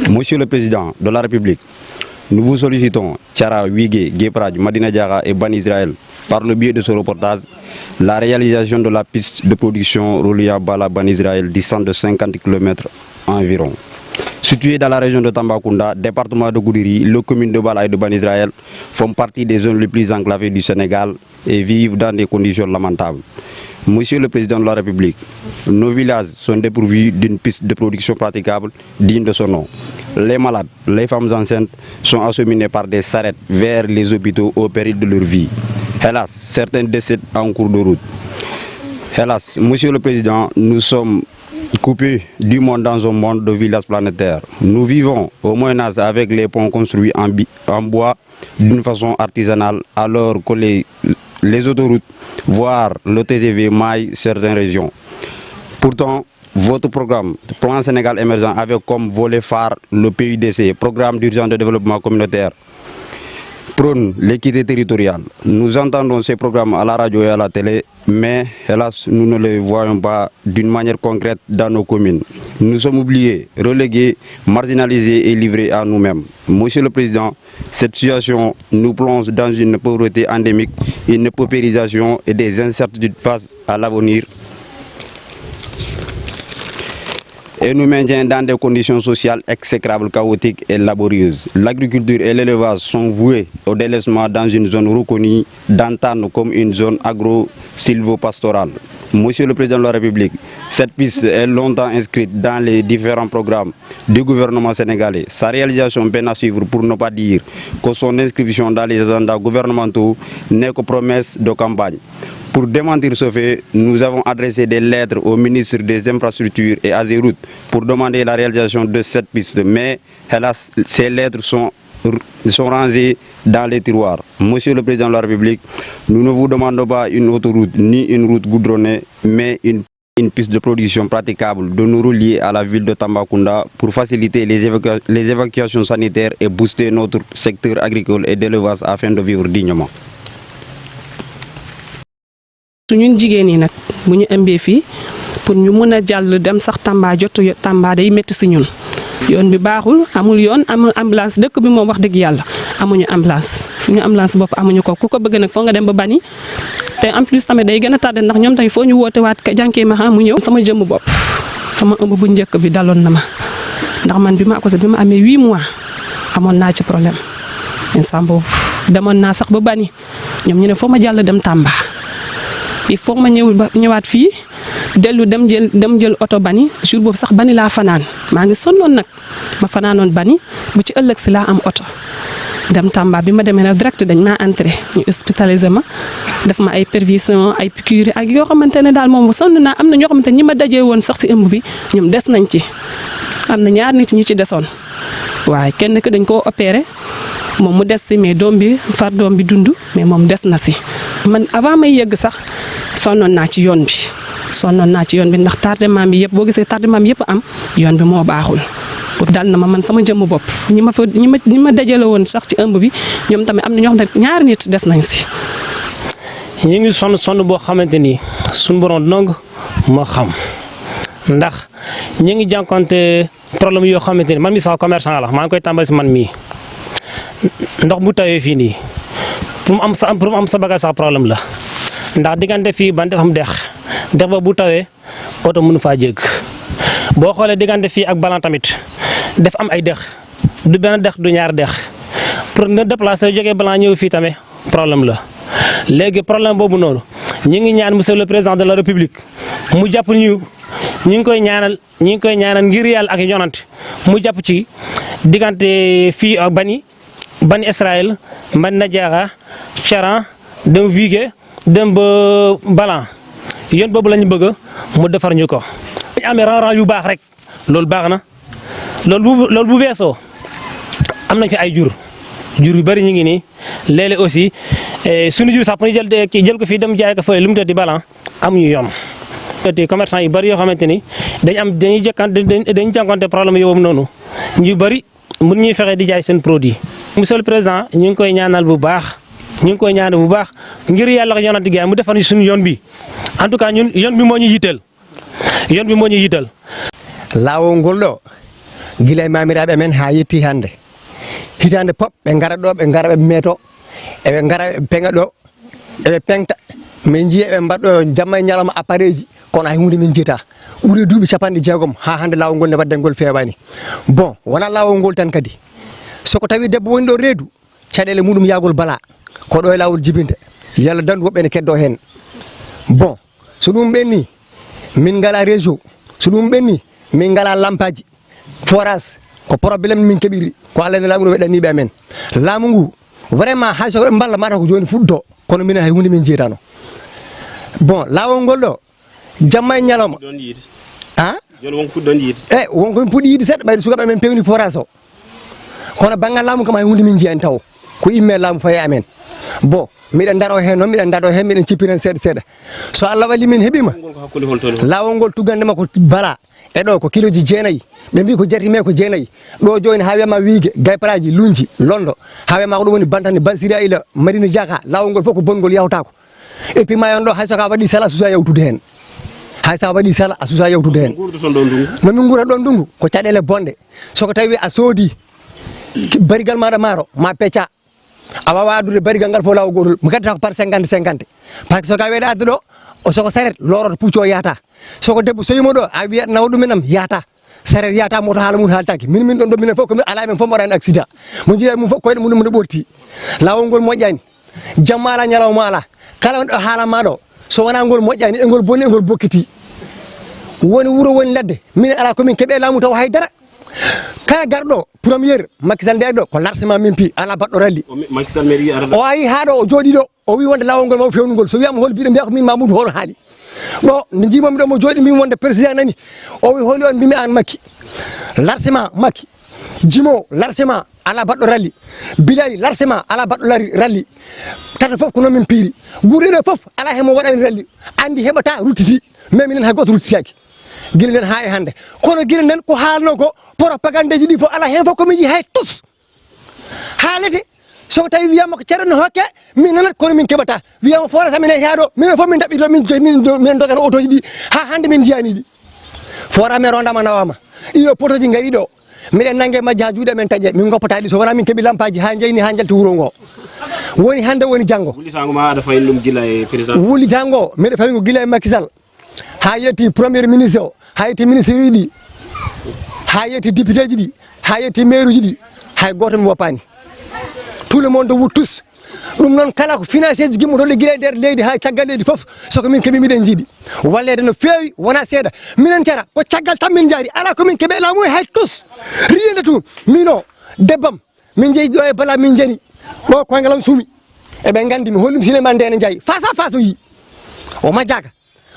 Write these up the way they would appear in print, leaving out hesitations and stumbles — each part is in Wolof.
Monsieur le Président de la République, nous vous sollicitons, Tchara, Ouigué, Guépraj, Madina Diara et Ban Israël, par le biais de ce reportage, la réalisation de la piste de production reliant Bala Ban Israël distante de 50 km environ. Située dans la région de Tambacounda, département de Goudiri, les communes de Bala et de Ban Israël font partie des zones les plus enclavées du Sénégal et vivent dans des conditions lamentables. Monsieur le Président de la République, nos villages sont dépourvus d'une piste de production praticable digne de son nom. Les malades, les femmes enceintes sont acheminés par des charrettes vers les hôpitaux au péril de leur vie. Hélas, certains décèdent en cours de route. Hélas, Monsieur le Président, nous sommes coupés du monde dans un monde de villages planétaires. Nous vivons au Moyen-Âge avec les ponts construits en bois d'une façon artisanale, alors que les autoroutes, voire le TGV, maillent certaines régions. Pourtant, votre programme, Plan Sénégal émergent, avait comme volet phare le PUDC, Programme d'urgence de développement communautaire, prône l'équité territoriale. Nous entendons ces programmes à la radio et à la télé, mais hélas, nous ne les voyons pas d'une manière concrète dans nos communes. Nous sommes oubliés, relégués, marginalisés et livrés à nous-mêmes. Monsieur le Président, cette situation nous plonge dans une pauvreté endémique, une paupérisation et des incertitudes face à l'avenir, et nous maintient dans des conditions sociales exécrables, chaotiques et laborieuses. L'agriculture et l'élevage sont voués au délaissement dans une zone reconnue d'antan comme une zone agro-silvopastorale. Monsieur le Président de la République, cette piste est longtemps inscrite dans les différents programmes du gouvernement sénégalais. Sa réalisation peine à suivre, pour ne pas dire que son inscription dans les agendas gouvernementaux n'est que promesse de campagne. Pour démentir ce fait, nous avons adressé des lettres au ministre des Infrastructures et Ageroute pour demander la réalisation de cette piste. Mais hélas, ces lettres sont rangées dans les tiroirs. Monsieur le Président de la République, nous ne vous demandons pas une autoroute ni une route goudronnée, mais une piste de production praticable de nous relier à la ville de Tambacounda pour faciliter les évacuations sanitaires et booster notre secteur agricole et d'élevage afin de vivre dignement. ñun jigéen yi nag bu ñu ëmbee fii pour ñu mën a jàll dem sax Tamba jot Tamba day métti si ñun yoon bi baaxul amul yoon amul ambulance dëkk bi moom wax dëgg yàlla amuñu ambulance suñu ambulance bopp amuñu ko ku ko bëgg nag foo nga dem ba bani te en plus tamit day gën a tardé ndax ñoom tamit foo ñu woote waat jànkee ma xam mu ñëw. sama jëmm bopp sama ëmb bu njëkk bi daloon na ma ndax man bi ma amee 8 mois amoon naa ci problème instant boobu demoon naa sax ba bani ñoom ñu ne foo ma jàll dem Tamba. il faut ma ñëwaat fii dellu dem jël oto bani jour boobu sax bani laa fanaan maa ngi sonnoon nag ma fanaanoon bani bu ci ëllëg si laa am oto dem Tamba bi ma demee nag direct dañ maa entré ñu hospitalisé ma def ma ay perfusion ay piqûre ak yoo xamante ne daal moom sonn naa am na ñoo xamante ñi ma dajee woon sax si ëmb bi ñoom des nañ ci am na ñaar nit ñi ci desoon waaye kenn ki dañ koo opéré moom mu des si mais doom bi dund mais moom des na si man avant may yegg sax sonnoon naa ci yoon bi ndax tardement bi yëpp boo gisee tardement bi yëpp am yoon bi moo baaxul pour dal na ma man sama jëmm bopp ñi ma dajale woon sax ci ëmb bi ñoom tamit am na ñoo xam ne ñaari nit des nañ si. ñu ngi sonn boo xamante ni suñu borom dong moo xam ndax ñu ngi jànkonte problème yoo xamante ni man mi sax commerçant la maa ngi koy tàmbali si man mii ndox bu tawee fii nii pour mu am sa bagage sax problème la ndax diggante fii ban dafa am dex ba bu tawee oto mënu faa jégg boo xoolee diggante fii ak Balan tamit def am ay dex du benn dex du ñaar dex pour nga déplacer jógee Balan ñëw fii tamit problème la léegi problème boobu noonu ñu ngi ñaan monsieur le président de la république mu jàpp ñu ngi koy ñaanal ngir yàlla ak yonante mu jàpp ci diggante fii ak bani Israël man na jaaxa Charan dem Vigué dem ba Balan yoon boobu la ñu bëgg mu defar ñu ko. dañu amee rang yu baax rek loolu baax na loolu bu weesoo am nañ fi ay jur yu bëri ñu ngi nii léeg-léeg aussi suñu jur sax pour ñu jël ko fii dem jaay ko fële lu mu tëdd di Balan amuñu yoon. commerçant yu bëri yoo xamante ni dañuy jànkonte problème yooyu noonu ñu bëri mun ñuy fexe di jaay seen produit. monsieur le président ñu ngi koy ñaanal bu baax ngir yàlla yonante gi mu defar suñu yoon bi en tout cas ñun yoon bi moo ñu yitteel laawol ngol ɗo gila e mamiraɓe men ha yetti hande hitande pop ɓe ngara ɗo ɓe ngara ɓe meeto eɓe ngara ɓe peŋa ɗo eɓe peŋta min jiiya ɓe mbaɗɗo jamma e ñalawma appareil ji kono hay hunde min jiyata ɓuuri duuɓi 60 ha hande laawol ngol ne wadde ngol fewani bon wona laawol ngol tan kadi soko tawi debbo woni ɗo reedu caɗele muɗum yagol bala ko ɗo e laawol jibinta yalla dandu woɓɓe ne keddo hen bon so ɗum ɓenni min ngala réseau so ɗum ɓenni min ngala lampaji forage ko probléme min keɓiri ko Allah ne laamu weɗaniɓe amen laamu ngu vraiment hay so ɓe mballa mata ko joni fuɗɗo kono minen hay hunde min jiyatano bon laawol ngol ɗo jamma e ñalawma ha joni wonko fuɗɗon yiide wonko min puɗɗi yiide seeɗa ɓayde sukaɓe men pewni forage o kono banggal laamu kam hay hunde min jiyani taw ko imme laamu faye amen bon miɗen daro hen noon miɗen daɗo hen miɗen cippiren seeɗa seeɗa so Allah walli min heeɓima laawol ngol tugandema ko bala e ɗo ko kiloji 9 ɓe mbi ko jartime ko 9 ɗo joni ha wiyama wiige gayparaji lunji londo ha wiyama ko ɗum woni bantane balsira ila marina diaka laawol ngol fof ko bongol yawtako et puis mayon ɗo hay soko a waɗi sala a susa yawtude hen hay sa waɗi sala a susa yawtude hen nomin guura ɗon ndungu ko caɗele bonɗe soko tawi a soodi barigal maɗa maaro ma pecca a wawa addude barigal ngal fof laawol gotol mo gaddata ko par 50 par ce que soko a weeɗa adde ɗo o soko saret loroto pucco yata soko debbo so yimo ɗo a wiyat nawa ɗumenam yata saret yata moto haala mum haaltaki min ɗon ɗo minen fof ko ala men fof mbaɗani accident mo jiiya mum fof koyɗe mum ne ɓorti laawol ngol moƴƴani jamma ala ñalawma ala kala wonɗo haalama ɗo so wona ngol moƴƴani e ngol bonni e ngol bokkiti woni wuuro woni ladde minen ala komin keeɓe laamu taw haydara kala garɗo premiére Macky Sall nde ɗo ko largement min pi ala baɗɗo ralli o ayi ha ɗo o jooɗi ɗo o wi wonde laawol ngol maw fewnugol so wiyama hol mbiɗo mbiya ko min Mamoudou holo haali ɗo nde jimami ɗo mo jooɗi min wonde président nani o wi holi on mbimi an Macky largement Macky jimo largement ala baɗɗo ralli Bilali largement ala baɗɗo ralli tata foof ko noon min piiri guurɗe ɗo foof ala hemo waɗani ralli andi heɓata ruttiti mais minen hay goto ruttitaki guila nden ha e hande kono guila nden ko haalno ko propagande ji ɗi fof ala hen fof komin jii hay tous haalete so tawi wiyama ko ceerno hokke min nanat kono min keɓata wiyama forage amen ha ɗo minen fof min daɓɓito min dogata auto ji ɗi ha hande min jiyani ɗi forage men rondama nawama iyo poto ji gaari ɗo miɗen nangue majji ha juuɗe men taƴƴe min goppata ɗi so wona min keeɓi lampaji ha jeyni ha jalti wuuro ngo woni hande woni janggo wullitango ma aɗa fayin ɗum guila e président wullitango mbiɗa fawi ko guila e Macky Sall ha yetti premier ministre o ha yetti ministre uji ɗi ha yetti député ji ɗi ha yetti maire uji ɗi hay goto mi woppani tout le monde wout tous ɗum noon kala ko financier ji gimmotoɗe guila e nder leydi ha caggal leydi foof soko min keeɓi miɗen jiiɗi wallede no feewi wona seeɗa minen cara ko caggal tan min jaari ala komin keeɓe laamu e hay tous rien de tout mino debbam min jeeyi ɗo e bala min jani ɗo koyngalam suumi eɓe gandi mi hollum Souleymane Ndéné Ndiaye face à face o yi o majjaka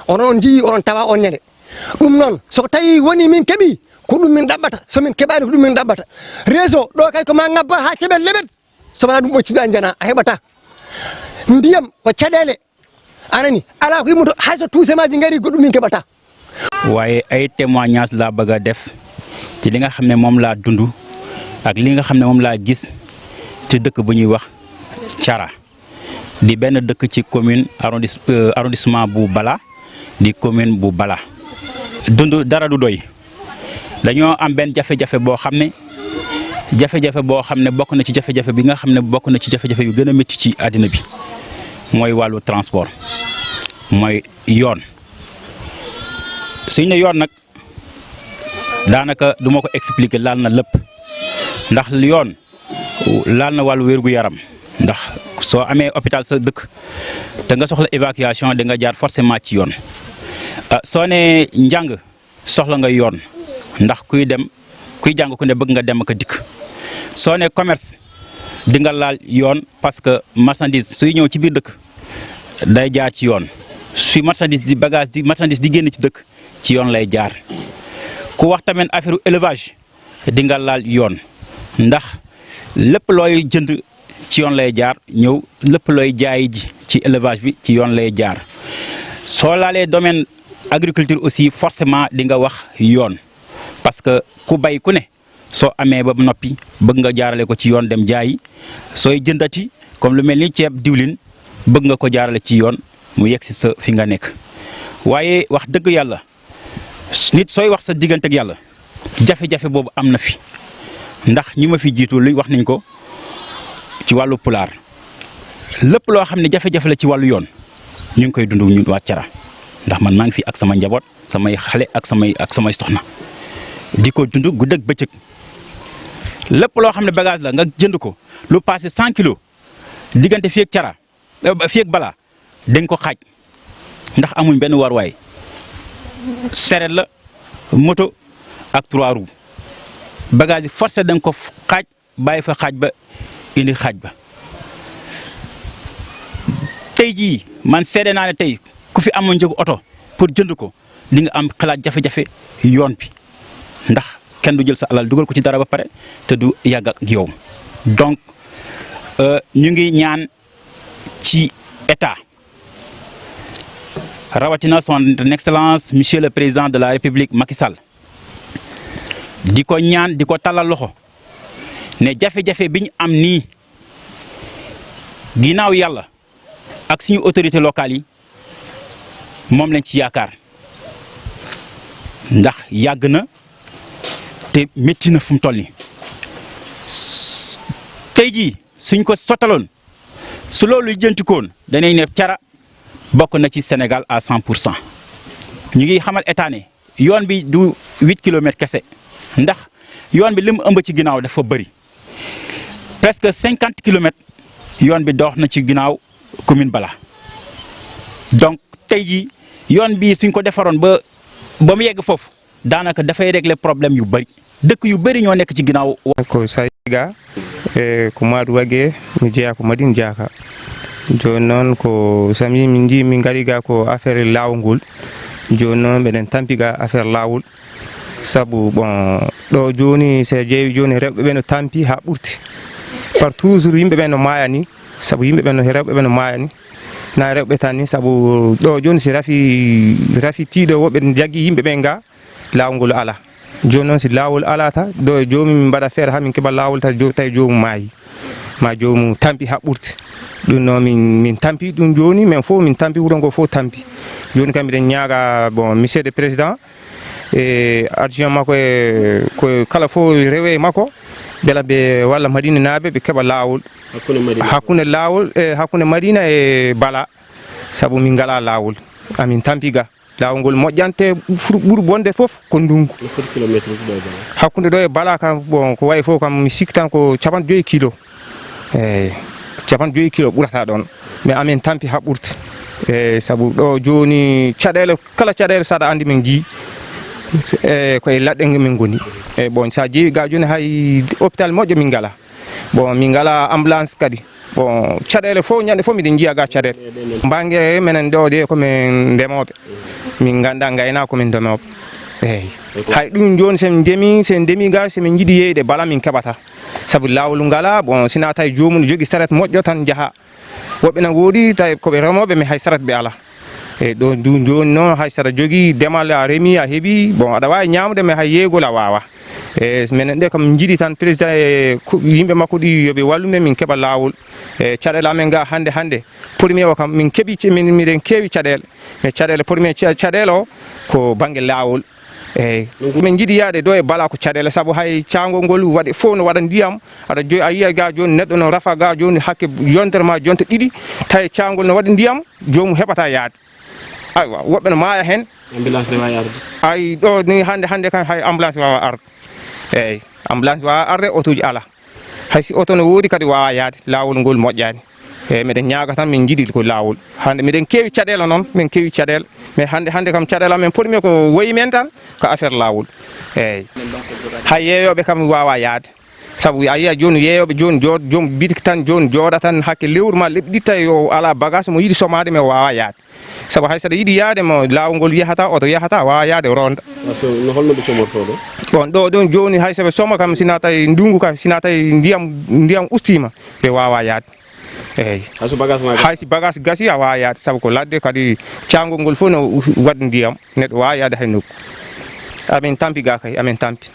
onon on jii onon tawa on ñande ɗum noon soko tawi woni min keeɓi ko ɗum min ɗaɓɓata somin keɓani ko ɗum min ɗaɓɓata réseau ɗo kay ko ma ngabba ha keɓen leɓet sowona ɗum ɓocciɗa jana a heɓata ndiyam ko caɗele anani ala ko yimmoto hayso touché maji gaari ko ɗum min keɓata waaye ay témoignage laa bëgg a def ci li nga xam ne moom laa dund ak li nga xam ne moom laa gis ci dëkk bu ñuy wax Thiara di benn dëkk ci commune arrondissement bu Bala di commune bu Bala dund dara du doy dañoo am benn jafe-jafe boo xam ne bokk na ci jafe-jafe bi nga xam ne bokk na ci jafe-jafe yu gën a métti ci àddina bi mooy wàllu transport mooy yoon suñ ne yoon nag daanaka du ma ko expliquer laal na lépp ndax yoon laal na wàllu wér-gu-yaram ndax soo amee hôpital sa dëkk te nga soxla évacuation da nga jaar forcément ci yoon soo ne njàng soxla nga yoon ndax kuy jàng ku ne bëgg nga dem ak dikk soo ne commerce di nga laal yoon parce que marchandise suy ñëw ci biir dëkk day jaar ci yoon suy marchandise di génn ci dëkk ci yoon lay jaar ku wax tamit affaire élevage di nga laal yoon ndax lépp looy jënd ci yoon lay jaar ñëw lépp looy jaay ji ci élevage bi ci yoon lay jaar soo laalee domaine agriculture aussi forcément di nga wax yoon parce que ku bay ku ne soo amee ba noppi bëgg nga jaarale ko ci yoon dem jaayi sooy jëndati comme lu mel ni ceeb diwlin bëgg nga ko jaarale ci yoon mu yegg si fi nga nekk waaye wax dëgg yàlla nit sooy wax sa diggante ak yàlla jafe-jafe boobu am na fi ndax ñi ma fi jiitu luy wax nañ ko ci wàllu pulaar lépp loo xam ne jafe-jafe la ci wàllu yoon ñu ngi koy dund ñun waa Thiara ndax man maa ngi fi ak sama njaboot samay xale ak samay soxna di ko dund guddeeg bëccëg lépp loo xam ne bagage la nga jënd ko lu passé 100 kilos diggante fii ak Thiara fii ak Bala dañ ko xaaj ndax amuñ benn warwaay seret la moto ak 3 roues bagage yi forcé dañ ko xaaj bàyyi fa xaaj ba indi xaaj ba tey jii man seede naa ne tey ku fi amoon njëgu oto pour jënd ko di nga am xalaat jafe-jafe yoon bi ndax kenn du jël sa alal dugal ko ci dara ba pare te du yàgg ak yow donc ñu ngi ñaan ci état rawatina son excellence monsieur le président de la république Macky Sall di ko ñaan di ko talal loxo ne jafe-jafe bi ñu am nii ginnaaw yàlla ak suñu autorités locales yi moom lañ ci yaakaar ndax yàgg na te métti na fu mu toll nii tey jii suñ ko sottaloon su loolu jëntikoon danañ ne Thiara bokk na ci Sénégal à 100%. ñu ngi xamal état ne yoon bi du 8 kilomètres kese ndax yoon bi li mu ëmb ci ginnaaw dafa bëri presque 50 kilomètres yoon bi dox na ci ginnaaw commune Bala donc tey jii yoon bi suñ ko defaroon ba mu yegg foofu daanaka dafay régler problème yu bëri dëkk yu bëri ñoo nekk ci ginnaaw. ko Sayga ko Madou Wague mi jeeya ko Madine Diaka joni noon ko sami min ji min gari ga ko affaire lawol joni noon mbeɗen tampiga affaire lawol sabu bon ɗo joni so ƴeewi joni rewɓe ɓe no tampi ha ɓurti par toujours yimɓe ɓe no mayani sabu yimɓe ɓe no rewɓe ɓe no mayani na rewɓe tan ni sabu ɗo joni si rafi tiiɗo woɓɓe jaggi yimɓe ɓe ga lawol ngol ala joni noon si lawol alata ɗo jomum min mbaɗa feere ha min keeɓa lawol tawi jomum maayi ma jomum tampi ha ɓurti ɗum noon min tampi ɗum joni min fof min tampi wuuro ngo fof tampi joni kam mbiɗen ñaaga bon monsieur le président e adjoint makko ko kala fof rewe makko beela ɓe walla Madina naaɓe ɓe keeɓa lawol hakkude Madina e Bala sabu min ngala lawol amin tampi ga lawol ngol moƴƴante ɓuuri bonde fof ko ndungu hakkude ɗo e Bala kam bon ko wayi fof kam mi sikki tan ko 55 kilos eyyi 55 kilos ɓurata ɗon mais amin tampi ha ɓurti eyyi sabu ɗo joni caɗele kala caɗele saɗa andi min jii koye ladde min goni eyyi bon sa ƴeewi ga joni hay hôpital moƴƴo min ngala bon min ngala ambulance kadi bon caɗele fof ñande fof miɗen jiiya ga caɗele bangue minen ɗo de komin ndemoɓe min ganda gayna komin ndemoɓe eyyi hay ɗum joni sen ndemi ga somin jiiɗi yeyde Bala min keɓata saabu lawol ngala bon sina tawi jomum jogui saret moƴƴo tan jaaha woɓɓe ne woodi tawi koɓe remoɓe mais hay saret ɓe ala eyyi ɗo joni noon hay saɗa jogui demal a reemi a heeɓi bon aɗa wawi ñamde mais hay yeygol a wawa e minen ɗe kam jiiɗi tan président e yimɓe makko ɗi yooɓe wallumen min keeɓa lawol e caɗele amen ga hande premier o kam min keeɓi miɗen keewi caɗele mais caɗele premier caɗele o ko banggue lawol eyyi min jiiɗi yaade ɗo e Bala ko caɗele saabu hay cangol ngol waɗi fof no waɗa ndiyam aɗa joyi a yiya ga joni neɗɗo no rafa ga joni hakke yontere ma jonte ɗiɗi tawi cangol no waɗi ndiyam jomum heɓata yaade aywa woɓɓe no maya hen ambulance ne wawi arde ay ɗo ni hande kam hay ambulance wawa arde eyyi ambulance wawa arde auto ji ala hay si auto no woodi kadi wawa yaade lawol ngol moƴƴani eyyi miɗen ñaaga tan min jiiɗi ko lawol hande miɗen keewi caɗele noon min keewi caɗele mais hande kam caɗele amen premier ko woyi men tan ko affaire lawol eyyi hay yeeyoɓe kam wawa yaade saabu a yiya joni yeeyoɓe joni jomum bitik tan joni jooɗa tan hakke lewru ma lebbi ɗiɗi tawi o ala bagage mo yiiɗi somade mais o wawa yaade saabu hay saɗa yiiɗi yaade mo lawol ngol yahata oto yahata wawa yaade ronda no holno ɓe comorto ɗo bon ɗo ɗon joni hay soɓe soma kam sina tawi ndungu kam sina tawi ndiyam ustima ɓe wawa yaade eyyi haysi bagage gasi a wawa yaade saabu ko ladde kadi cangol ngol fof no waɗi ndiyam neɗɗo wawa yaade hay nokku amin tampi ga kay amin tampi